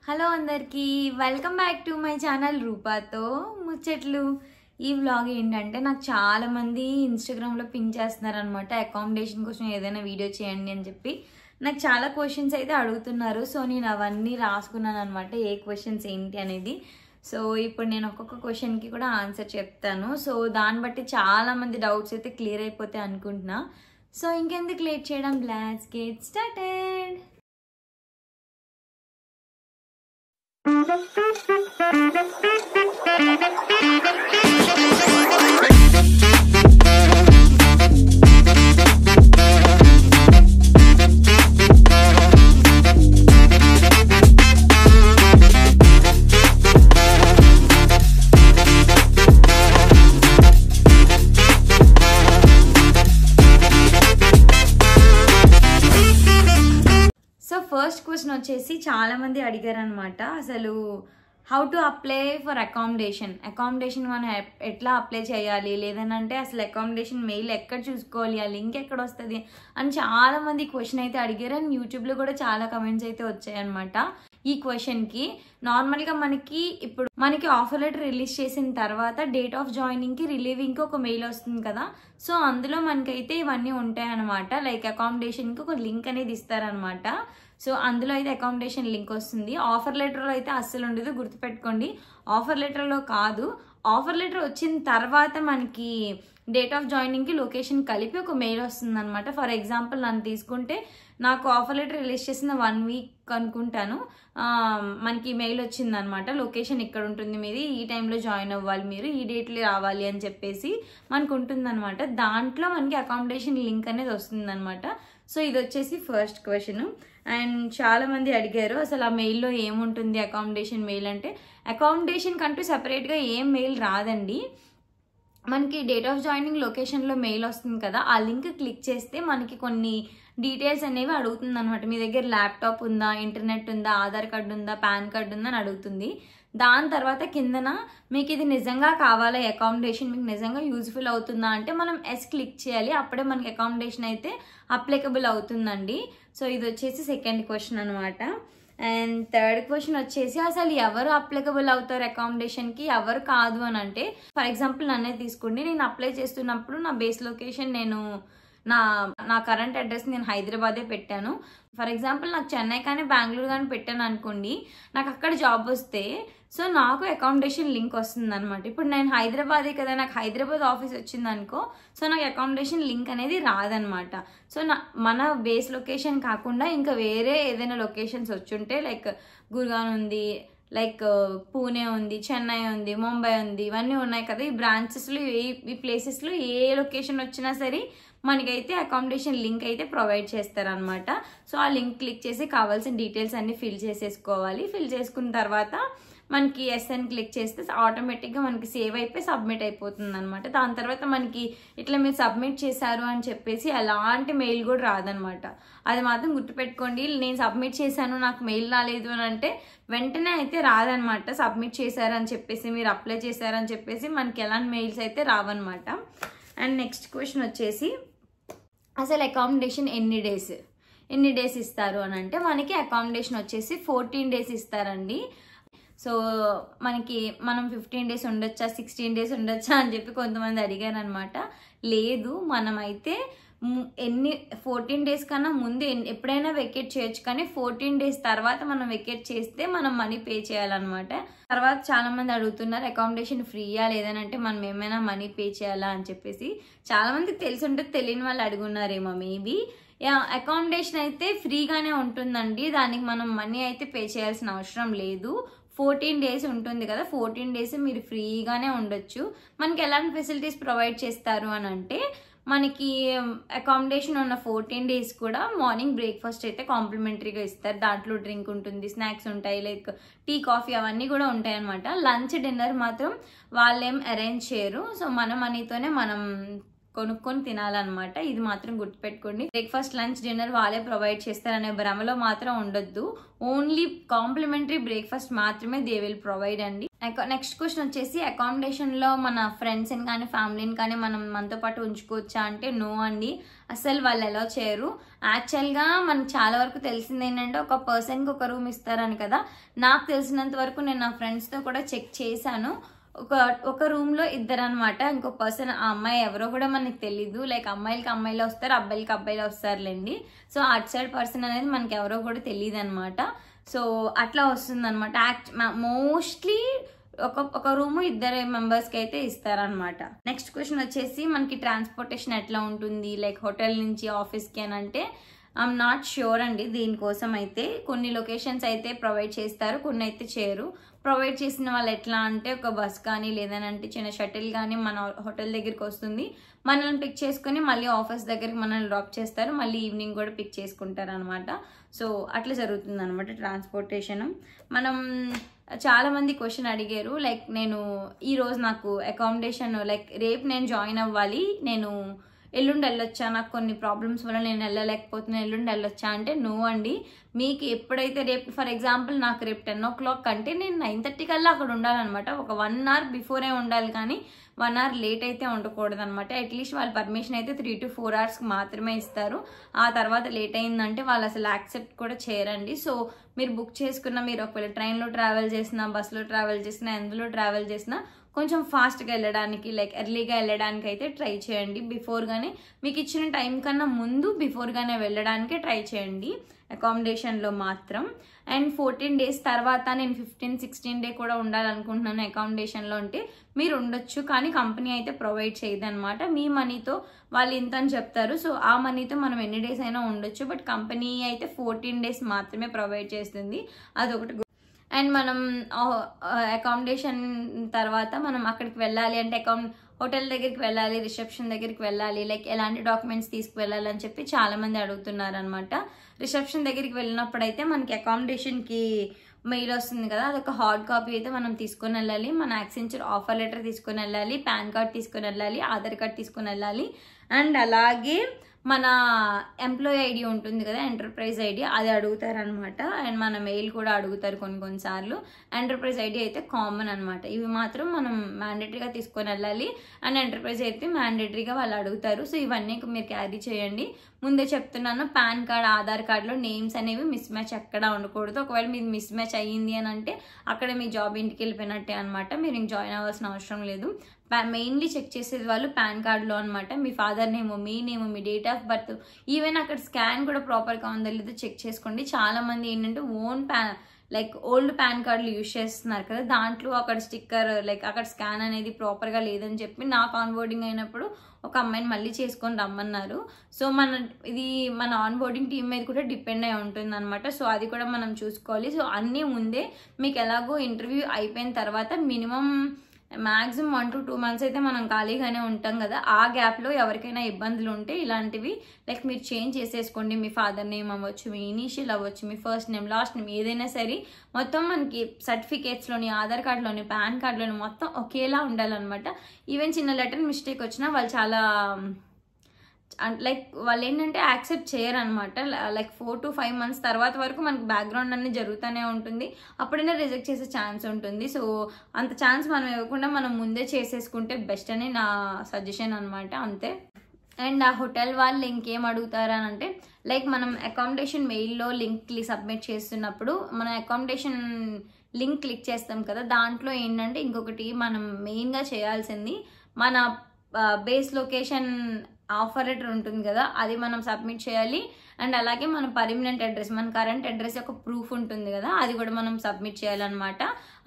Hello అందరికీ welcome back to my channel రూపాతో ముచ్చట్లు. ఈ వ్లాగ్ ఏంటంటే నాకు చాలా మంది ఇన్స్టాగ్రామ్లో పిన్ చేస్తున్నారు అనమాట. అకామిడేషన్ కోసం ఏదైనా వీడియో చేయండి అని చెప్పి నాకు చాలా క్వశ్చన్స్ అయితే అడుగుతున్నారు. సో నేను అవన్నీ రాసుకున్నాను అనమాట, ఏ క్వశ్చన్స్ ఏంటి అనేది. సో ఇప్పుడు నేను ఒక్కొక్క క్వశ్చన్కి కూడా ఆన్సర్ చెప్తాను. సో దాన్ని బట్టి చాలా మంది డౌట్స్ అయితే క్లియర్ అయిపోతాయి అనుకుంటున్నా. సో ఇంకెందుకు లేట్ చేయడం, let's get started. So first question వచ్చేసి చాలా మంది అడిగారు అనమాట, అసలు how to apply for accommodation మనం ఎట్లా అప్లై చేయాలి, లేదనంటే అసలు అకామిడేషన్ మెయిల్ ఎక్కడ చూసుకోవాలి, ఆ లింక్ ఎక్కడ వస్తుంది అని చాలా మంది క్వశ్చన్ అయితే అడిగారు. అండ్ యూట్యూబ్లో కూడా చాలా కమెంట్స్ అయితే వచ్చాయన్నమాట ఈ క్వశ్చన్కి. నార్మల్గా మనకి ఆఫర్ లెటర్ రిలీజ్ చేసిన తర్వాత డేట్ ఆఫ్ జాయినింగ్కి రిలీవింగ్కి ఒక మెయిల్ వస్తుంది కదా. సో అందులో మనకైతే ఇవన్నీ ఉంటాయన్నమాట. లైక్ అకామిడేషన్కి ఒక లింక్ అనేది ఇస్తారనమాట. సో అందులో అయితే అకామిడేషన్ లింక్ వస్తుంది. ఆఫర్ లెటర్లో అయితే అస్సలు ఉండదు, గుర్తుపెట్టుకోండి. ఆఫర్ లెటర్లో కాదు, ఆఫర్ లెటర్ వచ్చిన తర్వాత మనకి డేట్ ఆఫ్ జాయినింగ్కి లొకేషన్ కలిపి ఒక మెయిల్ వస్తుంది అనమాట. ఫర్ ఎగ్జాంపుల్ నన్ను తీసుకుంటే నాకు ఆఫర్ లెటర్ రిలీజ్ చేసిన 1 వీక్ అనుకుంటాను, మనకి మెయిల్ వచ్చింది అనమాట. లొకేషన్ ఇక్కడ ఉంటుంది, మీది ఈ టైంలో జాయిన్ అవ్వాలి, మీరు ఈ డేట్లో రావాలి అని చెప్పేసి మనకు ఉంటుంది అనమాట. దాంట్లో మనకి అకామిడేషన్ లింక్ అనేది వస్తుంది అనమాట. సో ఇది వచ్చేసి ఫస్ట్ క్వశ్చన్. అండ్ చాలా మంది అడిగారు అసలు ఆ మెయిల్లో ఏముంటుంది అకామిడేషన్ మెయిల్ అంటే. అకామిడేషన్ కంటూ సెపరేట్గా ఏం మెయిల్ రాదండి. మనకి డేట్ ఆఫ్ జాయినింగ్ లొకేషన్లో మెయిల్ వస్తుంది కదా, ఆ లింక్ క్లిక్ చేస్తే మనకి కొన్ని డీటెయిల్స్ అనేవి అడుగుతుంది అనమాట. మీ దగ్గర ల్యాప్టాప్ ఉందా, ఇంటర్నెట్ ఉందా, ఆధార్ కార్డు ఉందా, పాన్ కార్డు ఉందా అని అడుగుతుంది. దాని తర్వాత కిందన మీకు ఇది నిజంగా కావాలా, అకామిడేషన్ మీకు నిజంగా యూజ్ఫుల్ అవుతుందా అంటే మనం ఎస్ క్లిక్ చేయాలి. అప్పుడే మనకి అకామిడేషన్ అయితే అప్లికబుల్ అవుతుందండి. సో ఇది వచ్చేసి సెకండ్ క్వశ్చన్ అనమాట. అండ్ థర్డ్ క్వశ్చన్ వచ్చేసి అసలు ఎవరు అప్లికబుల్ అవుతారు అకామిడేషన్కి, ఎవరు కాదు అని అంటే. ఫర్ ఎగ్జాంపుల్ నన్నే తీసుకోండి, నేను అప్లై చేస్తున్నప్పుడు నా బేస్ లొకేషన్ నా కరెంట్ అడ్రస్ నేను హైదరాబాదే పెట్టాను. ఫర్ ఎగ్జాంపుల్ నాకు చెన్నై కానీ బెంగళూరు కానీ పెట్టాను అనుకోండి, నాకు అక్కడ జాబ్ వస్తే సో నాకు అకామిడేషన్ లింక్ వస్తుంది అనమాట. ఇప్పుడు నేను హైదరాబాదే కదా, నాకు హైదరాబాద్ ఆఫీస్ వచ్చింది అనుకో, సో నాకు అకామిడేషన్ లింక్ అనేది రాదనమాట. సో మన బేస్ లొకేషన్ కాకుండా ఇంకా వేరే ఏదైనా లొకేషన్స్ వచ్చుంటే, లైక్ గుర్గాన్ ఉంది, లైక్ పూణే ఉంది, చెన్నై ఉంది, ముంబై ఉంది, ఇవన్నీ ఉన్నాయి కదా. ఈ బ్రాంచెస్లో ఈ ప్లేసెస్లో ఏ లొకేషన్ వచ్చినా సరే మనకైతే అకామిడేషన్ లింక్ అయితే ప్రొవైడ్ చేస్తారనమాట. సో ఆ లింక్ క్లిక్ చేసి కావాల్సిన డీటెయిల్స్ అన్ని ఫిల్ చేసేసుకోవాలి. ఫిల్ చేసుకున్న తర్వాత మనకి ఎస్ అని క్లిక్ చేస్తే ఆటోమేటిక్గా మనకి సేవ్ అయిపోయి సబ్మిట్ అయిపోతుంది అనమాట. దాని తర్వాత మనకి ఇట్లా మీరు సబ్మిట్ చేశారు అని చెప్పేసి ఎలాంటి మెయిల్ కూడా రాదనమాట. అది మాత్రం గుర్తుపెట్టుకోండి. నేను సబ్మిట్ చేశాను నాకు మెయిల్ రాలేదు అని అంటే వెంటనే అయితే రాదనమాట. సబ్మిట్ చేశారని చెప్పేసి, మీరు అప్లై చేశారని చెప్పేసి మనకి ఎలాంటి మెయిల్స్ అయితే రావన్నమాట. అండ్ నెక్స్ట్ క్వశ్చన్ వచ్చేసి అసలు అకామిడేషన్ ఎన్ని డేస్ ఇస్తారు అని అంటే, మనకి అకామిడేషన్ వచ్చేసి 14 డేస్ ఇస్తారండి. సో మనం 15 డేస్ ఉండొచ్చా, 16 డేస్ ఉండొచ్చా అని చెప్పి కొంతమంది అడిగారు అనమాట. లేదు, మనమైతే 14 డేస్ కన్నా ముందు ఎప్పుడైనా వెకేట్ చేయొచ్చు, కానీ 14 డేస్ తర్వాత మనం వెకేట్ చేస్తే మనం మనీ పే చేయాలన్నమాట. తర్వాత చాలా మంది అడుగుతున్నారు అకామిడేషన్ ఫ్రీయా లేదనంటే మనం ఏమైనా మనీ పే చేయాలా అని చెప్పేసి. చాలా మందికి తెలిసి ఉంటుంది, తెలియని వాళ్ళు అడుగున్నారేమో మేబీ. అకామిడేషన్ అయితే ఫ్రీగానే ఉంటుందండి, దానికి మనం మనీ అయితే పే చేయాల్సిన అవసరం లేదు. 14 డేస్ ఉంటుంది కదా, 14 డేస్ మీరు ఫ్రీగానే ఉండొచ్చు. మనకి ఎలాంటి ఫెసిలిటీస్ ప్రొవైడ్ చేస్తారు అని అంటే, మనకి అకామిడేషన్ ఉన్న 14 డేస్ కూడా మార్నింగ్ బ్రేక్ఫాస్ట్ అయితే కాంప్లిమెంటరీగా ఇస్తారు. దాంట్లో డ్రింక్ ఉంటుంది, స్నాక్స్ ఉంటాయి, లైక్ టీ, కాఫీ అవన్నీ కూడా ఉంటాయి అనమాట. లంచ్, డిన్నర్ మాత్రం వాళ్ళేం అరేంజ్ చేయరు. సో మన మనీతోనే మనం కొనుక్కొని తినాలన్నమాట. ఇది మాత్రం గుర్తుపెట్టుకోండి. బ్రేక్ఫాస్ట్, లంచ్, డిన్నర్ వాళ్ళే ప్రొవైడ్ చేస్తారనే భ్రమలో మాత్రం ఉండొద్దు. ఓన్లీ కాంప్లిమెంటరీ బ్రేక్ఫాస్ట్ మాత్రమే దే విల్ ప్రొవైడ్ అండి. నెక్స్ట్ క్వశ్చన్ వచ్చేసి అకామిడేషన్లో మన ఫ్రెండ్స్ని కానీ ఫ్యామిలీని కానీ మనం మనతో పాటు ఉంచుకోవచ్చా అంటే నో అండి, అసలు వాళ్ళు ఎలా చేయరు. యాక్చువల్గా మనకు చాలా వరకు తెలిసింది ఏంటంటే ఒక పర్సన్కి ఒక రూమ్ ఇస్తారని కదా. నాకు తెలిసినంత వరకు నేను నా ఫ్రెండ్స్తో కూడా చెక్ చేశాను. ఒక రూమ్లో ఇద్దరు అనమాట. ఇంకో పర్సన్, ఆ అమ్మాయి ఎవరో కూడా మనకి తెలీదు. లైక్ అమ్మాయిలకి అమ్మాయిలు వస్తారు, అబ్బాయిలకి అబ్బాయిలు వస్తారులేండి. సో అట్ సైడ్ పర్సన్ అనేది మనకి ఎవరో కూడా తెలియదు అనమాట. సో అట్లా వస్తుంది అనమాట. మోస్ట్లీ ఒక రూము 2 మెంబర్స్కి అయితే ఇస్తారనమాట. నెక్స్ట్ క్వశ్చన్ వచ్చేసి మనకి ట్రాన్స్పోర్టేషన్ ఎట్లా ఉంటుంది లైక్ హోటల్ నుంచి ఆఫీస్కి అని అంటే ఐఎమ్ నాట్ ష్యూర్ అండి. దీనికోసం అయితే కొన్ని లొకేషన్స్ అయితే ప్రొవైడ్ చేస్తారు, కొన్ని అయితే చేయరు. ప్రొవైడ్ చేసిన వాళ్ళు ఎట్లా అంటే ఒక బస్ కానీ లేదనంటే చిన్న షటిల్ కానీ మన హోటల్ దగ్గరికి వస్తుంది, మనల్ని పిక్ చేసుకుని మళ్ళీ ఆఫీస్ దగ్గరికి మనల్ని డ్రాప్ చేస్తారు, మళ్ళీ ఈవినింగ్ కూడా పిక్ చేసుకుంటారు అనమాట. సో అట్లా జరుగుతుంది అనమాట ట్రాన్స్పోర్టేషన్. మనం చాలా మంది క్వశ్చన్ అడిగారు లైక్ నేను ఈరోజు నాకు అకామిడేషన్ లైక్ రేపు నేను జాయిన్ అవ్వాలి, నేను ఎల్లుండి వెళ్ళొచ్చా, నాకు కొన్ని ప్రాబ్లమ్స్ వల్ల నేను వెళ్ళలేకపోతున్నాను, ఎల్లుండి వెళ్ళొచ్చా అంటే నో అండి. మీకు ఎప్పుడైతే రేపు ఫర్ ఎగ్జాంపుల్ నాకు రేపు 10 o'clock అంటే నేను 9:30 కల్లా అక్కడ ఉండాలన్నమాట. ఒక 1 hour బిఫోరే ఉండాలి, కానీ 1 hour లేట్ అయితే ఉండకూడదు అనమాట. అట్లీస్ట్ వాళ్ళ పర్మిషన్ అయితే 3 to 4 hours మాత్రమే ఇస్తారు. ఆ తర్వాత లేట్ అయిందంటే వాళ్ళు అసలు యాక్సెప్ట్ కూడా చేయరండి. సో మీరు బుక్ చేసుకున్న, మీరు ఒకవేళ ట్రైన్లో ట్రావెల్ చేసినా, బస్సులో ట్రావెల్ చేసినా, ఎందులో ట్రావెల్ చేసినా కొంచెం ఫాస్ట్గా వెళ్ళడానికి లైక్ ఎర్లీగా వెళ్ళడానికి అయితే ట్రై చేయండి. బిఫోర్గానే మీకు ఇచ్చిన టైం కన్నా ముందు బిఫోర్గానే వెళ్ళడానికి ట్రై చేయండి అకామిడేషన్లో మాత్రం. అండ్ 14 days తర్వాత నేను 15, 16 day కూడా ఉండాలనుకుంటున్నాను అకామిడేషన్లో అంటే మీరు ఉండొచ్చు, కానీ కంపెనీ అయితే ప్రొవైడ్ చేయదు అనమాట. మీ మనీతో వాళ్ళు ఇంత అని చెప్తారు, సో ఆ మనీతో మనం ఎన్ని డేస్ అయినా ఉండొచ్చు. బట్ కంపెనీ అయితే 14 days మాత్రమే ప్రొవైడ్ చేస్తుంది, అదొకటి. అండ్ మనం అకామిడేషన్ తర్వాత మనం అక్కడికి వెళ్ళాలి అంటే హోటల్ దగ్గరికి వెళ్ళాలి, రిసెప్షన్ దగ్గరికి వెళ్ళాలి, లైక్ ఎలాంటి డాక్యుమెంట్స్ తీసుకువెళ్ళాలి అని చెప్పి చాలామంది అడుగుతున్నారు అనమాట. రిసెప్షన్ దగ్గరికి వెళ్ళినప్పుడు అయితే మనకి అకామిడేషన్కి మెయిల్ వస్తుంది కదా, అదొక హార్డ్ కాపీ అయితే మనం తీసుకొని వెళ్ళాలి. మన యాక్సెంచర్ ఆఫర్ లెటర్ తీసుకొని వెళ్ళాలి, పాన్ కార్డ్ తీసుకొని వెళ్ళాలి, ఆధార్ కార్డ్ తీసుకొని వెళ్ళాలి. అండ్ అలాగే మన ఎంప్లాయీ ఐడి ఉంటుంది కదా, ఎంటర్ప్రైజ్ ఐడి, అది అడుగుతారనమాట. అండ్ మన మెయిల్ కూడా అడుగుతారు కొన్నిసార్లు. ఎంటర్ప్రైజ్ ఐడి అయితే కామన్ అనమాట. ఇవి మాత్రం మనం మ్యాండేటరీగా తీసుకొని వెళ్ళాలి. అండ్ ఎంటర్ప్రైజ్ అయితే మ్యాండేటరీగా వాళ్ళు అడుగుతారు. సో ఇవన్నీ మీరు క్యారీ చేయండి. ముందే చెప్తున్నాను, పాన్ కార్డ్, ఆధార్ కార్డులో నేమ్స్ అనేవి మిస్ మ్యాచ్ ఎక్కడా ఉండకూడదు. ఒకవేళ మీది మిస్ మ్యాచ్ అయ్యింది అని అంటే అక్కడ మీ జాబ్ ఇంటికి వెళ్ళిపోయినట్టే అనమాట. మీరు ఇంక జాయిన్ అవ్వాల్సిన అవసరం లేదు. మెయిన్లీ చెక్ చేసేది వాళ్ళు పాన్ కార్డులో అనమాట. మీ ఫాదర్ నేమ్, మీ నేమ్, మీ డేట్ ఆఫ్ బర్త్, ఈవెన్ అక్కడ స్కాన్ కూడా ప్రాపర్గా ఉందో లేదో చెక్ చేసుకోండి. చాలామంది ఏంటంటే లైక్ ఓల్డ్ పాన్ కార్డులు యూజ్ చేస్తున్నారు కదా, దాంట్లో అక్కడ స్టిక్కర్ లైక్ అక్కడ స్కాన్ అనేది ప్రాపర్గా లేదని చెప్పి నాకు ఆన్బోర్డింగ్ అయినప్పుడు ఒక అమ్మాయిని మళ్ళీ చేసుకొని రమ్మన్నారు. సో మన ఆన్బోర్డింగ్ టీమ్ మీద కూడా డిపెండ్ అయి ఉంటుంది అనమాట. సో అది కూడా మనం చూసుకోవాలి. సో అన్నీ ముందే మీకు ఎలాగో ఇంటర్వ్యూ అయిపోయిన తర్వాత మినిమం మ్యాక్సిమం 1 to 2 months అయితే మనం ఖాళీగానే ఉంటాం కదా. ఆ గ్యాప్లో ఎవరికైనా ఇబ్బందులు ఉంటే ఇలాంటివి లైక్ మీరు చేంజ్ చేసేసుకోండి. మీ ఫాదర్ నేమ్ అవ్వచ్చు, మీ ఇనీషియల్ అవ్వచ్చు, మీ ఫస్ట్ నేమ్, లాస్ట్ నేమ్, ఏదైనా సరే మొత్తం మనకి సర్టిఫికేట్స్లోని, ఆధార్ కార్డులోని, పాన్ కార్డులోని మొత్తం ఒకేలా ఉండాలన్నమాట. ఈవెన్ చిన్న లెటర్ మిస్టేక్ వచ్చినా వాళ్ళు చాలా లైక్ వాళ్ళు ఏంటంటే యాక్సెప్ట్ చేయరు అనమాట. లైక్ 4 to 5 months తర్వాత వరకు మనకి బ్యాక్గ్రౌండ్ అన్ని జరుగుతూనే ఉంటుంది, అప్పుడైనా రిజెక్ట్ చేసే ఛాన్స్ ఉంటుంది. సో అంత ఛాన్స్ మనం ఇవ్వకుండా మనం ముందే చేసేసుకుంటే బెస్ట్ అని నా సజెషన్ అనమాట, అంతే. అండ్ ఆ హోటల్ వాళ్ళు ఇంకేం అడుగుతారని అంటే లైక్ మనం అకామిడేషన్ మెయిల్లో లింక్ సబ్మిట్ చేస్తున్నప్పుడు మన అకామిడేషన్ లింక్ క్లిక్ చేస్తాం కదా, దాంట్లో ఏంటంటే ఇంకొకటి మనం మెయిన్గా చేయాల్సింది మన బేస్ లొకేషన్ ఆఫర్ లెటర్ ఉంటుంది కదా, అది మనం సబ్మిట్ చేయాలి. అండ్ అలాగే మన పర్మనెంట్ అడ్రస్, మన కరెంట్ అడ్రస్ యొక్క ప్రూఫ్ ఉంటుంది కదా, అది కూడా మనం సబ్మిట్ చేయాలన్నమాట.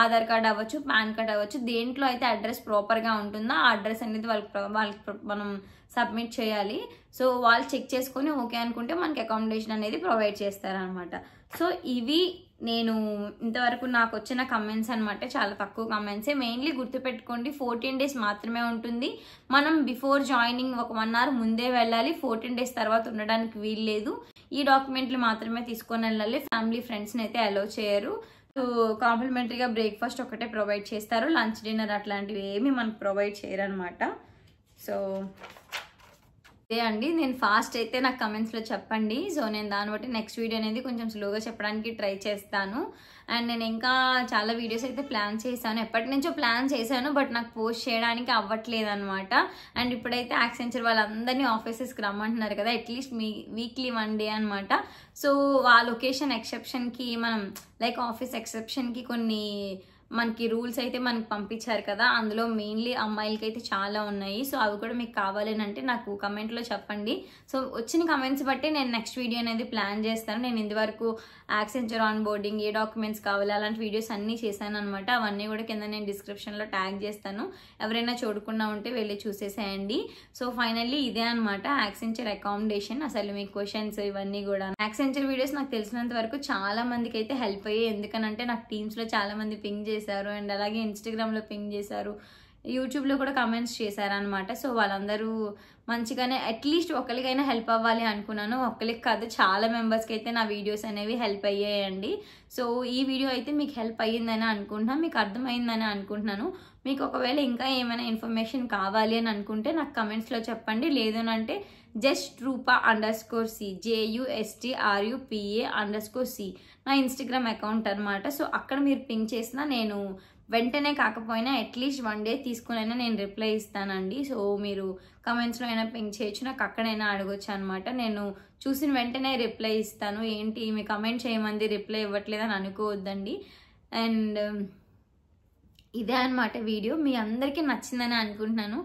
ఆధార్ కార్డ్ అవ్వచ్చు, పాన్ కార్డ్ అవ్వచ్చు, దేంట్లో అయితే అడ్రస్ ప్రాపర్గా ఉంటుందో ఆ అడ్రస్ అనేది వాళ్ళకి మనం సబ్మిట్ చేయాలి. సో వాళ్ళు చెక్ చేసుకొని ఓకే అనుకుంటే మనకి అకామిడేషన్ అనేది ప్రొవైడ్ చేస్తారనమాట. సో ఇవి నేను ఇంతవరకు నాకు వచ్చిన కమెంట్స్ అనమాట. చాలా తక్కువ కమెంట్సే. మెయిన్లీ గుర్తుపెట్టుకోండి, 14 days మాత్రమే ఉంటుంది. మనం బిఫోర్ జాయినింగ్ ఒక 1 hour ముందే వెళ్ళాలి. 14 days తర్వాత ఉండడానికి వీల్లేదు. ఈ డాక్యుమెంట్లు మాత్రమే తీసుకొని వెళ్ళాలి. ఫ్యామిలీ ఫ్రెండ్స్ని అయితే అలౌ చేయరు. కాంప్లిమెంటరీగా బ్రేక్ఫాస్ట్ ఒకటే ప్రొవైడ్ చేస్తారు, లంచ్ డిన్నర్ అట్లాంటివి ఏమీ మనకు ప్రొవైడ్ చేయరు అనమాట. సో అండి. నేను ఫాస్ట్ అయితే నాకు కమెంట్స్లో చెప్పండి. సో నేను దాన్ని బట్టి నెక్స్ట్ వీడియో అనేది కొంచెం స్లోగా చెప్పడానికి ట్రై చేస్తాను. అండ్ నేను ఇంకా చాలా వీడియోస్ అయితే ప్లాన్ చేశాను, ఎప్పటి నుంచో ప్లాన్ చేశాను, బట్ నాకు పోస్ట్ చేయడానికి అవ్వట్లేదు అనమాట. అండ్ ఇప్పుడైతే యాక్సెంచర్ వాళ్ళందరినీ ఆఫీసెస్కి రమ్మంటున్నారు కదా, అట్లీస్ట్ వీక్లీ 1 day అనమాట. సో ఆ లొకేషన్ ఎక్సెప్షన్కి మనం లైక్ ఆఫీస్ ఎక్సెప్షన్కి కొన్ని మనకి రూల్స్ అయితే మనకి పంపించారు కదా, అందులో మెయిన్లీ అమ్మాయిలకి అయితే చాలా ఉన్నాయి. సో అవి కూడా మీకు కావాలని అంటే నాకు కమెంట్లో చెప్పండి. సో వచ్చిన కమెంట్స్ బట్టి నేను నెక్స్ట్ వీడియో అనేది ప్లాన్ చేస్తాను. నేను ఇంతవరకు Accenture on boarding A documents కావాలి అలాంటి వీడియోస్ అన్నీ చేశాను అనమాట. అవన్నీ కూడా కింద నేను డిస్క్రిప్షన్లో ట్యాగ్ చేస్తాను, ఎవరైనా చూడకుండా ఉంటే వెళ్ళి చూసేసేయండి. సో ఫైనల్లీ ఇదే అనమాట యాక్సెంచర్ అకామిడేషన్. అసలు మీ క్వశ్చన్స్ ఇవన్నీ కూడా యాక్సెంచర్ వీడియోస్ నాకు తెలిసినంత వరకు చాలా మందికి అయితే హెల్ప్ అయ్యాయి. ఎందుకనంటే నాకు టీమ్స్లో చాలా మంది పింగ్ చేశారు, అండ్ అలాగే ఇన్స్టాగ్రామ్లో పింగ్ చేశారు, యూట్యూబ్లో కూడా కమెంట్స్ చేశారనమాట. సో వాళ్ళందరూ మంచిగానే అట్లీస్ట్ ఒకరికైనా హెల్ప్ అవ్వాలి అనుకున్నాను. ఒకరికి కాదు, చాలా మెంబర్స్కి అయితే నా వీడియోస్ అనేవి హెల్ప్ అయ్యాయండి. సో ఈ వీడియో అయితే మీకు హెల్ప్ అయ్యిందని అనుకుంటున్నాను, మీకు అర్థమైందని అనుకుంటున్నాను. మీకు ఒకవేళ ఇంకా ఏమైనా ఇన్ఫర్మేషన్ కావాలి అని అనుకుంటే నాకు కమెంట్స్లో చెప్పండి. లేదు అంటే JUSTRUPA_C JUSTRUPA_C నా ఇన్స్టాగ్రామ్ అకౌంట్ అనమాట. సో అక్కడ మీరు పింక్ చేసినా నేను వెంటనే కాకపోయినా అట్లీస్ట్ 1 day తీసుకునైనా నేను రిప్లై ఇస్తానండి. సో మీరు కమెంట్స్లో అయినా పింక్ చేయొచ్చు, నాకు అక్కడైనా అడగొచ్చు అనమాట. నేను చూసిన వెంటనే రిప్లై ఇస్తాను. ఏంటి మీ కమెంట్ చేయమంది రిప్లై ఇవ్వట్లేదని అనుకోవద్దండి. అండ్ ఇదే అనమాట వీడియో, మీ అందరికీ నచ్చిందని అనుకుంటున్నాను.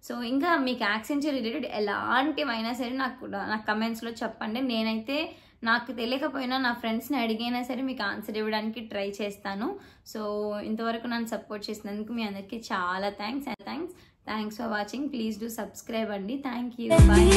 సో ఇంకా మీకు యాక్సెంచర్ రిలేటెడ్ ఎలాంటివైనా సరే నాకు కమెంట్స్లో చెప్పండి. నేనైతే నాకు తెలియకపోయినా నా ఫ్రెండ్స్ని అడిగైనా సరే మీకు ఆన్సర్ ఇవ్వడానికి ట్రై చేస్తాను. సో ఇంతవరకు నన్ను సపోర్ట్ చేసినందుకు మీ అందరికీ చాలా thanks for watching. Please do subscribe అండి. Thank you, bye.